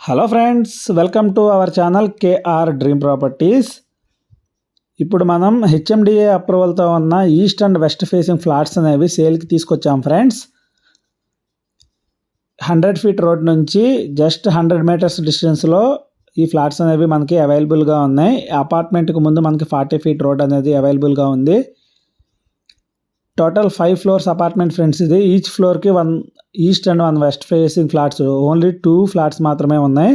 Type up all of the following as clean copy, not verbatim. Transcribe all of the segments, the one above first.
Hello friends, welcome to our channel KR dream properties. ఇప్పుడు మనం HMDA అప్రూవల్తో ఉన్న east and west facing flats అనేవి సేల్కి తీసుకొచ్చాం ఫ్రెండ్స్. 100 ఫీట్ రోడ్ నుంచి జస్ట్ 100 మీటర్స్ డిస్టెన్స్లో ఈ ఫ్లాట్స్ అనేవి మనకి అవైలబుల్గా ఉన్నాయి. అపార్ట్మెంట్కి ముందు మనకి 40 ఫీట్ రోడ్ అనేది అవైలబుల్గా ఉంది. Total 5 floors apartment friends. ఇది ఈచ్ ఫ్లోర్కి 1 east and 1 west facing flats. Only 2 flats మాత్రమే ఉన్నాయి.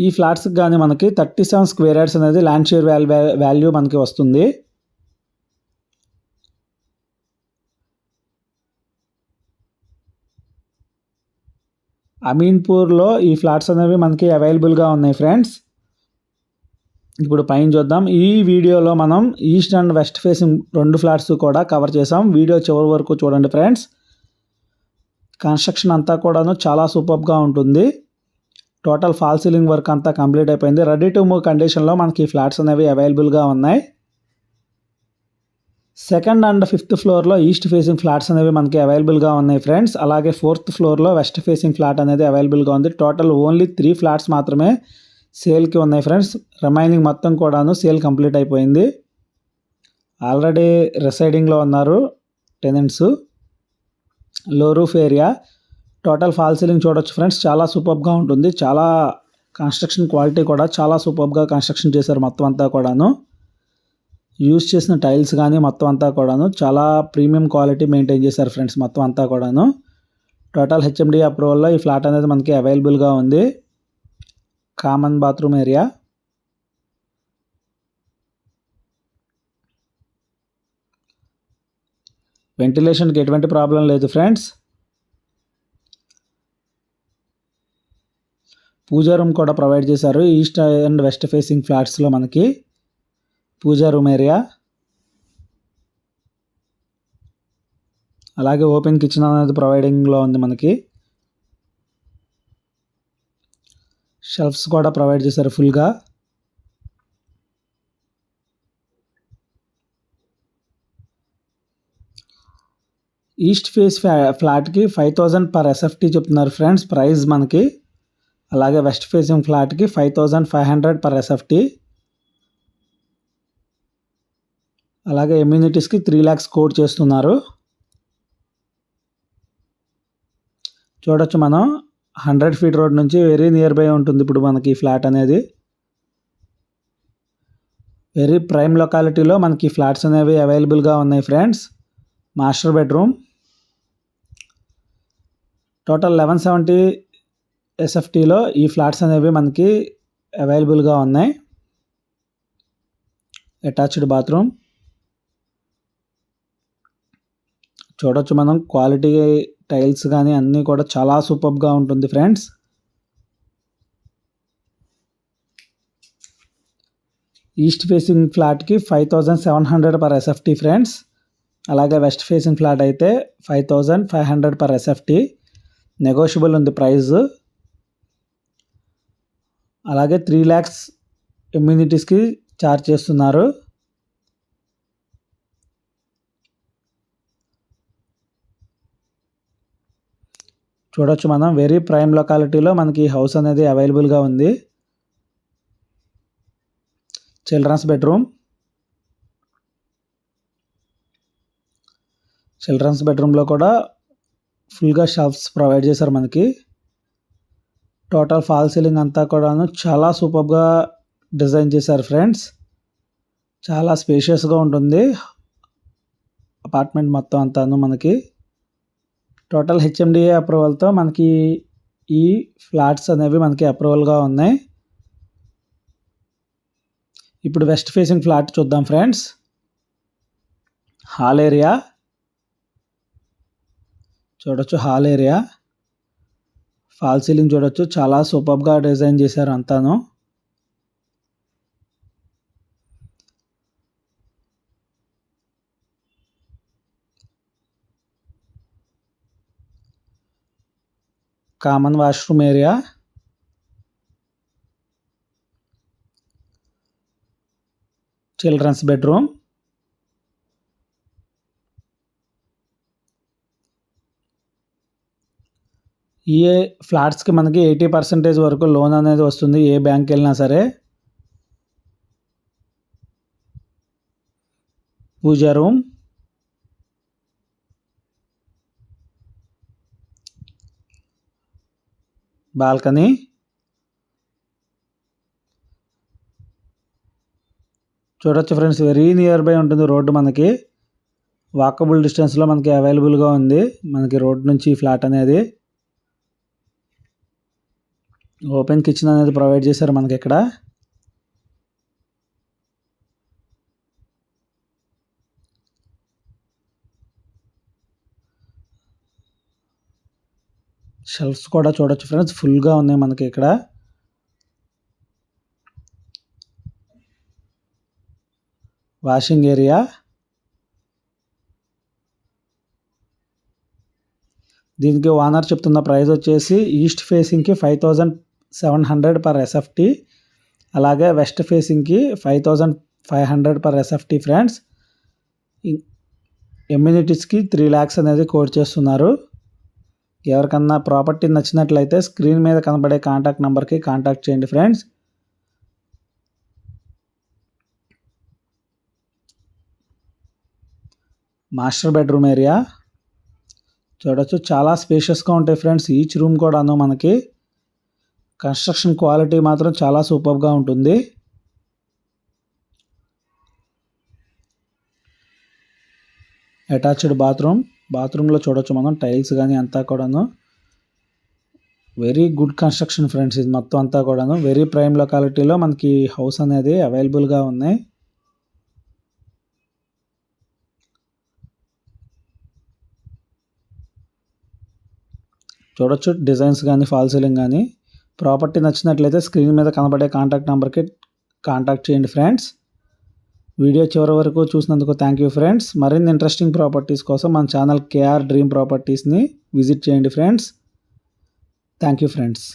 ఈ ఫ్లాట్స్కి కానీ మనకి 37 స్క్వేర్ యార్డ్స్ అనేది ల్యాండ్ షేర్ వాల్యూ మనకి వస్తుంది. అమీన్పూర్లో ఈ ఫ్లాట్స్ అనేవి మనకి అవైలబుల్గా ఉన్నాయి ఫ్రెండ్స్. ఇప్పుడు పైన చూద్దాం. ఈ వీడియోలో మనం east and west facing 2 flats కూడా కవర్ చేసాం. వీడియో చివరి వరకు చూడండి ఫ్రెండ్స్. కన్స్ట్రక్షన్ అంతా కూడాను చాలా సూపర్గా ఉంటుంది. టోటల్ ఫాల్ సీలింగ్ వర్క్ అంతా కంప్లీట్ అయిపోయింది. రెడీ టు మూవ్ కండిషన్లో మనకి ఈ ఫ్లాట్స్ అనేవి అవైలబుల్గా ఉన్నాయి. సెకండ్ అండ్ 5th ఫ్లోర్లో ఈస్ట్ ఫేసింగ్ ఫ్లాట్స్ అనేవి మనకి అవైలబుల్గా ఉన్నాయి ఫ్రెండ్స్. అలాగే 4th ఫ్లోర్లో వెస్ట్ ఫేసింగ్ ఫ్లాట్ అనేది అవైలబుల్గా ఉంది. టోటల్ ఓన్లీ 3 ఫ్లాట్స్ మాత్రమే సేల్కి ఉన్నాయి ఫ్రెండ్స్. రిమైనింగ్ మొత్తం కూడాను సేల్ కంప్లీట్ అయిపోయింది. ఆల్రెడీ రిసైడింగ్లో ఉన్నారు టెనెంట్స్. లో roof area. Total fall ceiling చూడొచ్చు ఫ్రెండ్స్. చాలా సూపర్గా ఉంటుంది. చాలా కన్స్ట్రక్షన్ క్వాలిటీ కూడా చాలా సూపర్గా కన్స్ట్రక్షన్ చేశారు. మొత్తం అంతా కూడాను యూజ్ చేసిన టైల్స్ కానీ మొత్తం అంతా కూడాను చాలా ప్రీమియం క్వాలిటీ మెయింటైన్ చేశారు ఫ్రెండ్స్. మొత్తం అంతా కూడాను టోటల్ హెచ్ఎండి అప్రూవల్లో ఈ ఫ్లాట్ అనేది మనకి అవైలబుల్గా ఉంది. Common bathroom area. వెంటిలేషన్కి ఎటువంటి ప్రాబ్లం లేదు ఫ్రెండ్స్. పూజా రూమ్ కూడా ప్రొవైడ్ చేశారు. ఈస్ట్ అండ్ వెస్ట్ ఫేసింగ్ ఫ్లాట్స్లో మనకి పూజా రూమ్ ఏరియా. అలాగే ఓపెన్ కిచెన్ అనేది ప్రొవైడింగ్లో ఉంది మనకి. షెల్ఫ్స్ కూడా ప్రొవైడ్ చేశారు ఫుల్గా. ఈస్ట్ ఫేస్ ఫ్లాట్కి 5000 పర్ ఎస్ఎఫ్టీ చెప్తున్నారు ఫ్రెండ్స్ ప్రైస్ మనకి. అలాగే వెస్ట్ ఫేసింగ్ ఫ్లాట్కి 5500 పర్ ఎస్ఎఫ్టీ. అలాగే ఎమ్యూనిటీస్కి 3 lakhs కోట్ చేస్తున్నారు. చూడొచ్చు మనం 100 ఫీట్ రోడ్ నుంచి వెరీ నియర్ బై ఉంటుంది ఇప్పుడు మనకి ఈ ఫ్లాట్ అనేది. వెరీ ప్రైమ్ లొకాలిటీలో మనకి ఫ్లాట్స్ అనేవి అవైలబుల్గా ఉన్నాయి ఫ్రెండ్స్. Master bedroom. టోటల్ 1170 ఎస్ఎఫ్టీలో ఈ ఫ్లాట్స్ అనేవి మనకి అవైలబుల్గా ఉన్నాయి. Attached bathroom. చూడొచ్చు మనం క్వాలిటీ టైల్స్ కానీ అన్నీ కూడా చాలా సూపర్గా ఉంటుంది ఫ్రెండ్స్. ఈస్ట్ ఫేసింగ్ ఫ్లాట్కి 5700 పర్ ఎస్ఎఫ్టీ ఫ్రెండ్స్. అలాగే వెస్ట్ ఫేసింగ్ ఫ్లాట్ అయితే 5500 పర్ ఎస్ఎఫ్టీ. నెగోషియబుల్ ఉంది ప్రైస్. అలాగే 3 lakhs ఎమ్యూనిటీస్కి ఛార్జ్ చేస్తున్నారు. చూడొచ్చు మనం వెరీ ప్రైమ్ లొకాలిటీలో మనకి హౌస్ అనేది అవైలబుల్గా ఉంది. Children's bedroom. చిల్డ్రన్స్ బెడ్రూమ్లో కూడా ఫుల్గా షెల్ఫ్స్ ప్రొవైడ్ చేశారు మనకి. టోటల్ ఫాల్ సీలింగ్ అంతా కూడాను చాలా సూపర్గా డిజైన్ చేశారు ఫ్రెండ్స్. చాలా స్పేషియస్గా ఉంటుంది అపార్ట్మెంట్ మొత్తం అంతాను మనకి. టోటల్ హెచ్ఎండిఏ అప్రూవల్తో మనకి ఈ ఫ్లాట్స్ అనేవి మనకి అప్రూవల్గా ఉన్నాయి. ఇప్పుడు వెస్ట్ ఫేసింగ్ ఫ్లాట్ చూద్దాం ఫ్రెండ్స్. హాల్ ఏరియా చూడొచ్చు. Hall area. ఫాల్ సీలింగ్ చూడొచ్చు. చాలా సూపర్గా డిజైన్ చేశారు అంతాను. Common washroom area. Children's bedroom. ఈ ఫ్లాట్స్కి మనకి 80% వరకు లోన్ అనేది వస్తుంది ఏ బ్యాంక్కి వెళ్ళినా సరే. పూజా రూమ్, బాల్కనీ, చూడొచ్చు ఫ్రెండ్స్, వెరీ నియర్ బై ఉంటుంది రోడ్డు. మనకి వాకబుల్ డిస్టెన్స్లో మనకి అవైలబుల్గా ఉంది మనకి రోడ్ నుంచి ఫ్లాట్ అనేది. ఓపెన్ కిచెన్ అనేది ప్రొవైడ్ చేశారు మనకి ఇక్కడ. షెల్ఫ్స్ కూడా చూడొచ్చు ఫ్రెండ్స్, ఫుల్గా ఉన్నాయి మనకి ఇక్కడ. వాషింగ్ ఏరియా, దీనికి ఓనర్ చెప్తున్న ప్రైస్ వచ్చేసి ఈస్ట్ ఫేసింగ్కి 5700 పర్ ఎస్ఎఫ్టీ, అలాగే వెస్ట్ ఫేసింగ్కి 5500 పర్ ఎస్ఎఫ్టీ ఫ్రెండ్స్. ఎమ్యూనిటీస్కి 3 lakhs అనేది కోట్ చేస్తున్నారు. ఎవరికన్నా ప్రాపర్టీ నచ్చినట్లయితే స్క్రీన్ మీద కనబడే కాంటాక్ట్ నెంబర్కి కాంటాక్ట్ చేయండి ఫ్రెండ్స్. మాస్టర్ బెడ్రూమ్ ఏరియా చూడొచ్చు, చాలా స్పేషియస్గా ఉంటాయి ఫ్రెండ్స్. ఈచ్ రూమ్ కూడాను మనకి కన్స్ట్రక్షన్ క్వాలిటీ మాత్రం చాలా సూపర్గా ఉంటుంది. అటాచ్డ్ బాత్రూంలో చూడొచ్చు మనం టైల్స్ కానీ అంతా కూడాను వెరీ గుడ్ కన్స్ట్రక్షన్ ఫ్రెండ్స్. ఇది మొత్తం అంతా కూడాను వెరీ ప్రైమ్ లొకాలిటీలో మనకి హౌస్ అనేది అవైలబుల్గా ఉన్నాయి. చూడొచ్చు డిజైన్స్ కానీ ఫాల్ సీలింగ్ కానీ. ప్రాపర్టీ నచ్చినట్లయితే స్క్రీన్ మీద కనబడే కాంటాక్ట్ నెంబర్కి కాంటాక్ట్ చేయండి ఫ్రెండ్స్. వీడియో చివరి వరకు చూసినందుకు థ్యాంక్ యూ ఫ్రెండ్స్. మరిన్ని ఇంట్రెస్టింగ్ ప్రాపర్టీస్ కోసం మన ఛానల్ కేఆర్ డ్రీమ్ ప్రాపర్టీస్ని విజిట్ చేయండి ఫ్రెండ్స్. Thank you friends.